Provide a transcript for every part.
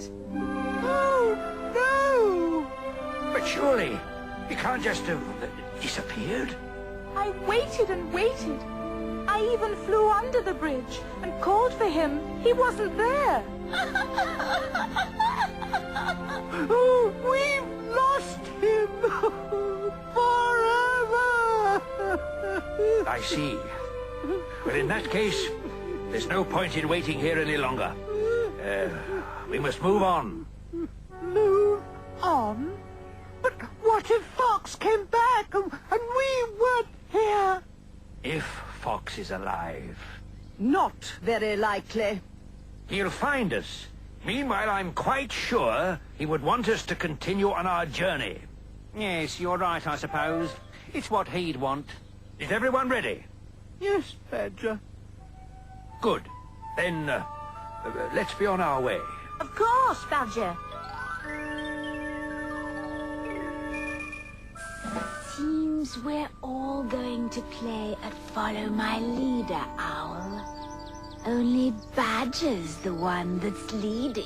it. Oh, no! But surely, he can't just have disappeared. I waited and waited. I even flew under the bridge and called for him. He wasn't there. Oh, we've lost him forever! I see. Well, in that case, there's no point in waiting here any longer. We must move on. Move on? But what if Fox came back and we weren't here? If Fox is alive, Not very likely. he'll find us. Meanwhile, I'm quite sure he would want us to continue on our journey. Yes, you're right, I suppose. It's what he'd want. Is everyone ready? Yes, Badger. Good. Then, let's be on our way. Of course, Badger. Seems we're all going to play at Follow My Leader, Owl. Only Badger's the one that's leading.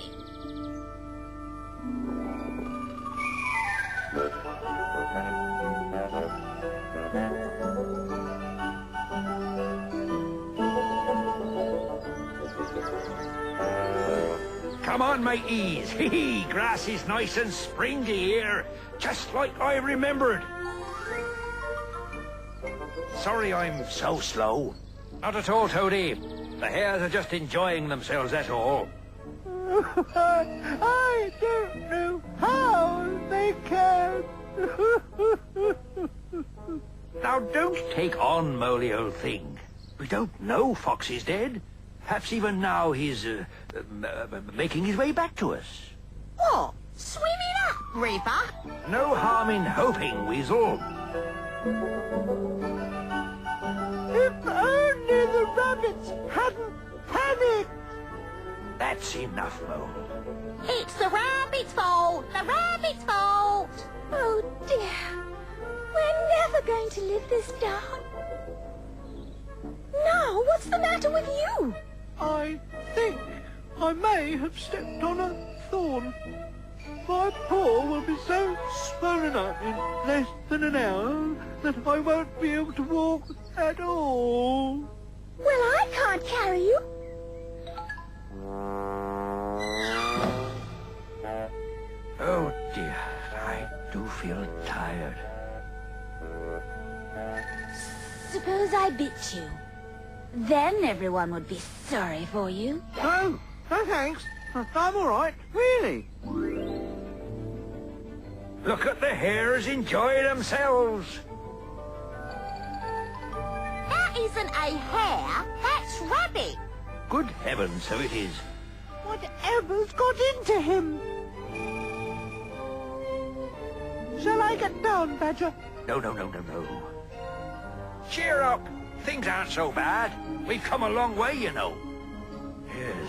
Come on, mateys. Hee, grass is nice and springy here, just like I remembered. Sorry I'm so slow. Not at all, Toady. The hares are just enjoying themselves, that's all. I don't know how they can. Now, don't take on, Moley, old thing. We don't know Fox is dead. Perhaps even now he's making his way back to us. What? Swimming up, River? No harm in hoping, Weasel. If only the rabbits hadn't panicked. That's enough, Mole. It's the rabbit's fault! The rabbit's fault! Oh dear, we're never going to live this down. Now, what's the matter with you? I think I may have stepped on a thorn. My paw will be so swollen up in less than an hour that I won't be able to walk at all. Well, I can't carry you. Oh, dear. I do feel tired. Suppose I bit you. Then everyone would be sorry for you. No, no thanks. I'm all right, really. Look at the hares enjoy themselves. That isn't a hare, that's rabbit. Good heavens, so it is. Whatever's got into him? Shall I get down, Badger? No. Cheer up. Things aren't so bad. We've come a long way, you know. Yes,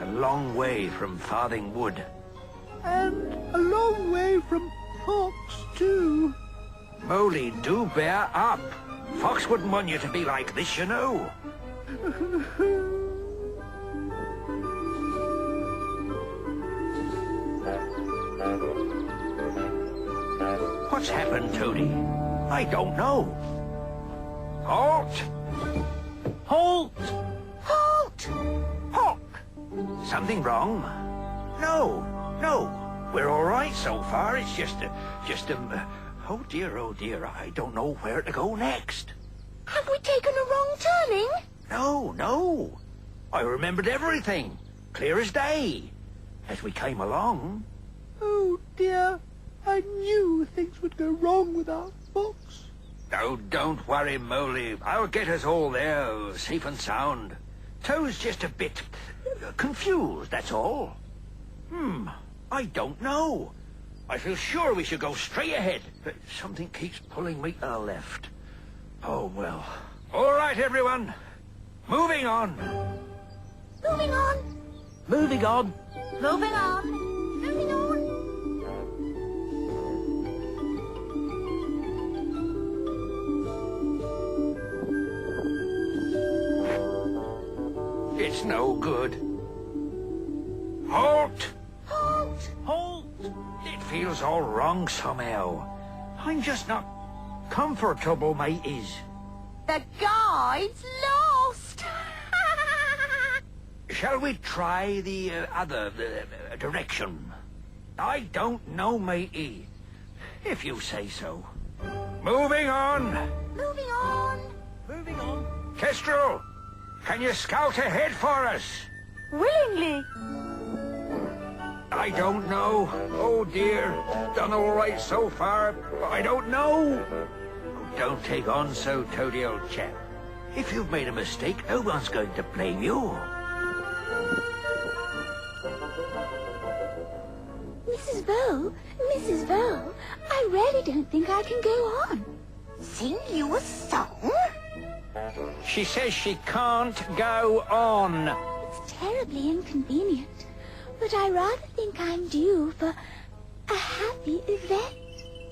a long way from Farthingwood. And a long way from Fox, too. Moley, do bear up. Fox wouldn't want you to be like this, you know. What's happened, Toady? I don't know. Halt! Halt! Halt! Halt! Something wrong? No. We're all right so far. It's oh dear, I don't know where to go next. Have we taken a wrong turning? No. I remembered everything, clear as day, as we came along. Oh, dear. I knew things would go wrong with our Fox. Oh, don't worry, Moley. I'll get us all there, safe and sound. Toe's just a bit confused, that's all. I don't know. I feel sure we should go straight ahead, but something keeps pulling me to the left. Oh, well. All right, everyone. Moving on. Moving on. Moving on. Moving on. Moving on. It's no good. Halt! Halt! Halt! It feels all wrong somehow. I'm just not comfortable, mateys. The guide's lost. Shall we try the other direction? I don't know, matey. If you say so. Moving on. Moving on. Moving on. Kestrel, can you scout ahead for us? Willingly. I don't know. Oh, dear. Done all right so far. I don't know. Oh, don't take on so, toady old chap. If you've made a mistake, no one's going to blame you. Mrs. Vole, I really don't think I can go on. Sing you a song? She says she can't go on. It's terribly inconvenient, but I rather think I'm due for a happy event.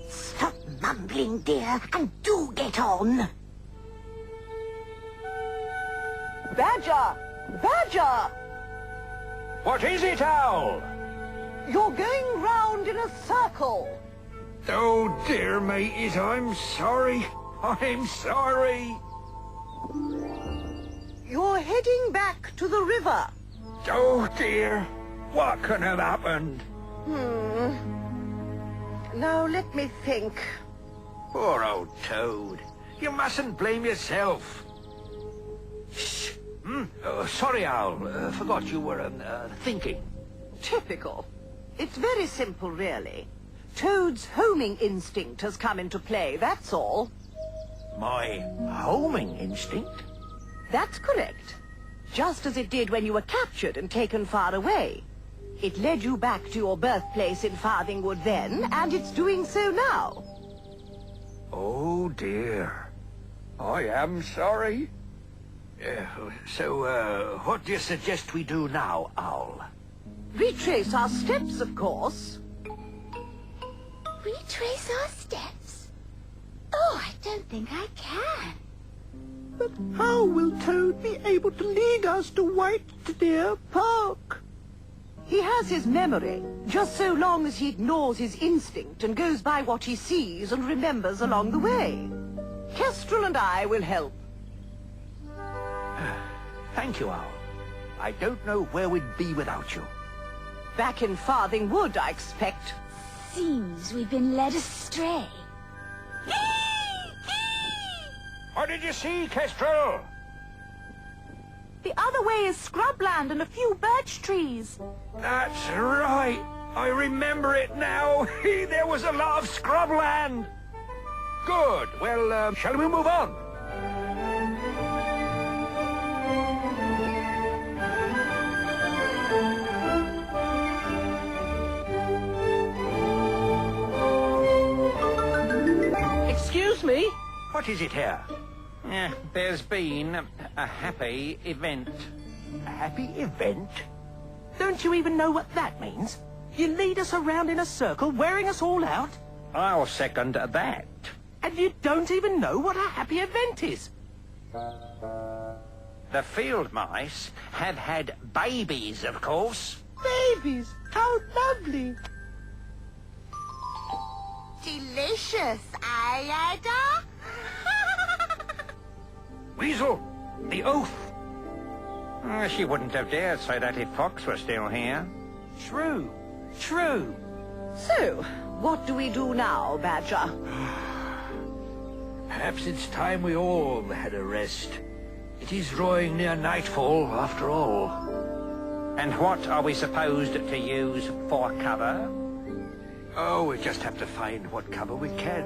Stop mumbling, dear, and do get on. Badger! Badger! What is it, Owl? You're going round in a circle. Oh, dear, mateys, I'm sorry. I'm sorry. You're heading back to the river. Oh, dear. What can have happened? Now let me think. Poor old Toad. You mustn't blame yourself. Shh. Sorry, Owl. Forgot you were thinking. Typical. It's very simple, really. Toad's homing instinct has come into play, that's all. My homing instinct? That's correct. Just as it did when you were captured and taken far away. It led you back to your birthplace in Farthingwood then, and it's doing so now. Oh, dear. I am sorry. So, what do you suggest we do now, Owl? Retrace our steps, of course. Retrace our steps? Oh, I don't think I can. But how will Toad be able to lead us to White Deer Park? He has his memory, just so long as he ignores his instinct and goes by what he sees and remembers along the way. Kestrel and I will help. Thank you, Owl. I don't know where we'd be without you. Back in Farthingwood, I expect. Seems we've been led astray. What did you see, Kestrel? The other way is scrubland and a few birch trees. That's right. I remember it now. There was a lot of scrubland. Good. Well, shall we move on? Excuse me? What is it here? There's been a happy event. A happy event? Don't you even know what that means? You lead us around in a circle, wearing us all out, I'll second that. and you don't even know what a happy event is. The field mice have had babies, of course. Babies, how lovely. Delicious, Ada? Weasel, the oath. She wouldn't have dared say that if Fox were still here. True, true. So, what do we do now, Badger? Perhaps it's time we all had a rest. It is drawing near nightfall, after all. And what are we supposed to use for cover? Oh, we just have to find what cover we can.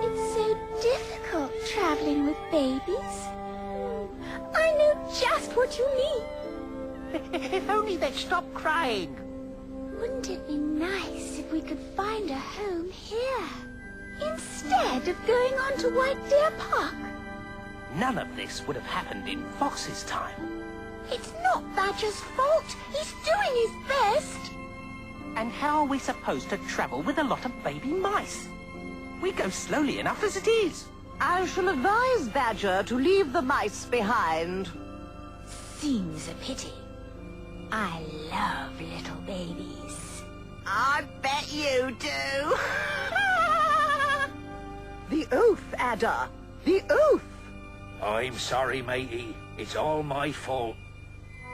It's so difficult traveling with babies. I know just what you mean. If only they'd stop crying. Wouldn't it be nice if we could find a home here, instead of going on to White Deer Park? None of this would have happened in Fox's time. It's not Badger's fault. He's doing his best. And how are we supposed to travel with a lot of baby mice? We go slowly enough as it is. I shall advise Badger to leave the mice behind. seems a pity. I love little babies. I bet you do. The oath, Ada. The oath. I'm sorry, matey. It's all my fault.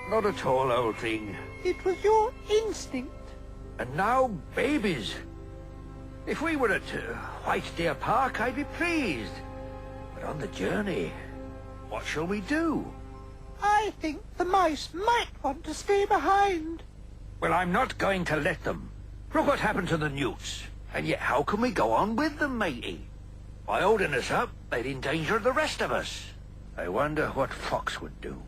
Not at all, old thing. It was your instinct. And now, babies. If we were at White Deer Park, I'd be pleased. But on the journey, what shall we do? I think the mice might want to stay behind. Well, I'm not going to let them. Look what happened to the newts. And yet how can we go on with them, matey? By holding us up, they'd endanger the rest of us. I wonder what Fox would do.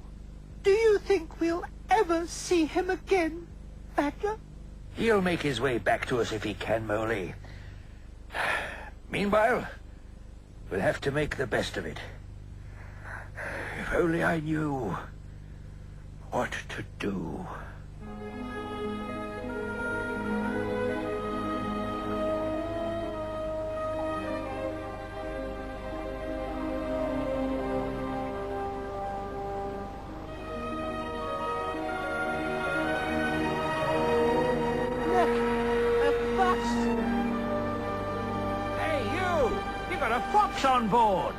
Do you think we'll ever see him again, Badger? He'll make his way back to us if he can, Moley. Meanwhile, we'll have to make the best of it. If only I knew what to do. Hey, you! You got a fox on board!